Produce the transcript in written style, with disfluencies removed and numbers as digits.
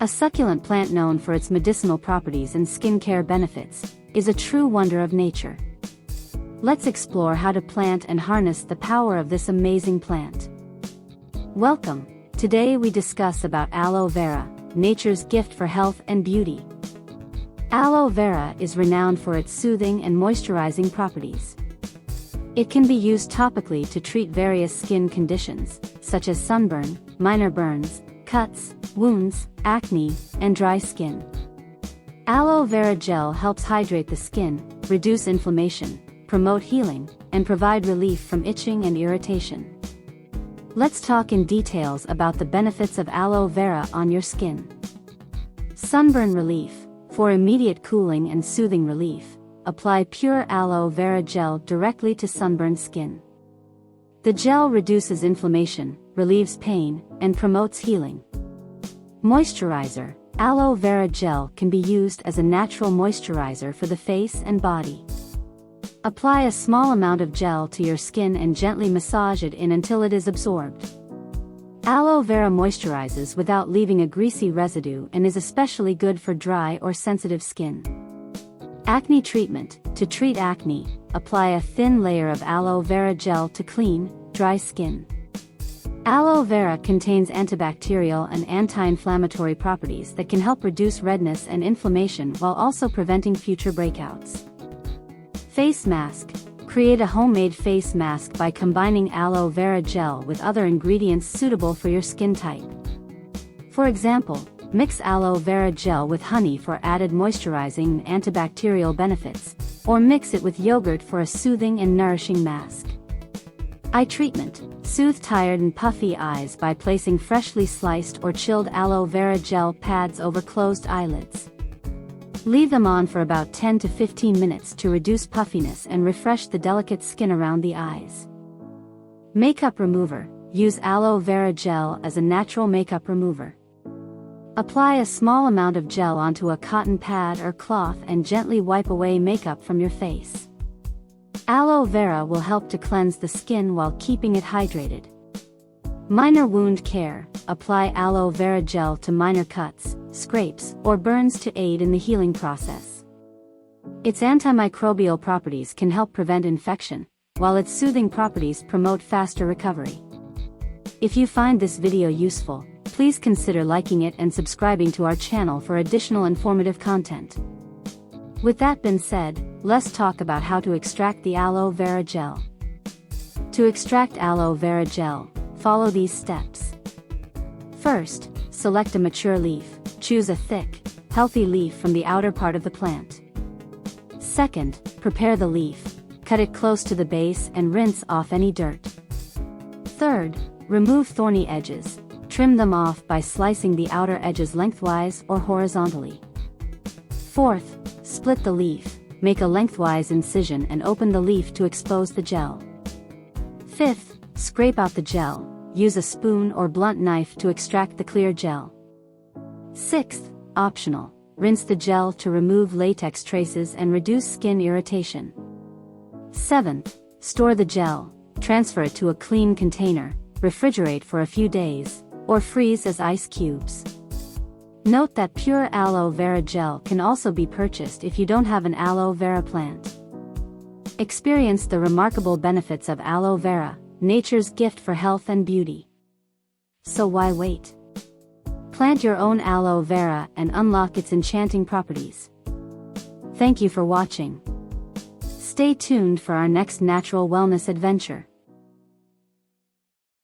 A succulent plant known for its medicinal properties and skincare benefits, is a true wonder of nature. Let's explore how to plant and harness the power of this amazing plant. Welcome! Today we discuss about aloe vera, nature's gift for health and beauty. Aloe vera is renowned for its soothing and moisturizing properties. It can be used topically to treat various skin conditions, such as sunburn, minor burns, cuts, wounds, acne, and dry skin. Aloe vera gel helps hydrate the skin, reduce inflammation, promote healing, and provide relief from itching and irritation. Let's talk in details about the benefits of aloe vera on your skin. Sunburn relief. For immediate cooling and soothing relief, apply pure aloe vera gel directly to sunburned skin. The gel reduces inflammation, relieves pain, and promotes healing. Moisturizer. Aloe vera gel can be used as a natural moisturizer for the face and body. Apply a small amount of gel to your skin and gently massage it in until it is absorbed. Aloe vera moisturizes without leaving a greasy residue and is especially good for dry or sensitive skin. Acne treatment. To treat acne, apply a thin layer of aloe vera gel to clean, dry skin. Aloe vera contains antibacterial and anti-inflammatory properties that can help reduce redness and inflammation while also preventing future breakouts. Face mask. Create a homemade face mask by combining aloe vera gel with other ingredients suitable for your skin type. For example, mix aloe vera gel with honey for added moisturizing and antibacterial benefits, or mix it with yogurt for a soothing and nourishing mask. Eye treatment. Soothe tired and puffy eyes by placing freshly sliced or chilled aloe vera gel pads over closed eyelids. Leave them on for about 10 to 15 minutes to reduce puffiness and refresh the delicate skin around the eyes. Makeup remover. Use aloe vera gel as a natural makeup remover. Apply a small amount of gel onto a cotton pad or cloth and gently wipe away makeup from your face. Aloe vera will help to cleanse the skin while keeping it hydrated. Minor wound care. Apply aloe vera gel to minor cuts, scrapes, or burns to aid in the healing process. Its antimicrobial properties can help prevent infection, while its soothing properties promote faster recovery. If you find this video useful, please consider liking it and subscribing to our channel for additional informative content. With that being said, let's talk about how to extract the aloe vera gel. To extract aloe vera gel, follow these steps. First, select a mature leaf. Choose a thick, healthy leaf from the outer part of the plant. Second, prepare the leaf. Cut it close to the base and rinse off any dirt. Third, remove thorny edges. Trim them off by slicing the outer edges lengthwise or horizontally. Fourth, split the leaf. Make a lengthwise incision and open the leaf to expose the gel. Fifth, scrape out the gel. Use a spoon or blunt knife to extract the clear gel. Sixth, optional, rinse the gel to remove latex traces and reduce skin irritation. Seventh, store the gel. Transfer it to a clean container, refrigerate for a few days, or freeze as ice cubes. Note that pure aloe vera gel can also be purchased if you don't have an aloe vera plant. Experience the remarkable benefits of aloe vera, nature's gift for health and beauty. So why wait? Plant your own aloe vera and unlock its enchanting properties. Thank you for watching. Stay tuned for our next natural wellness adventure.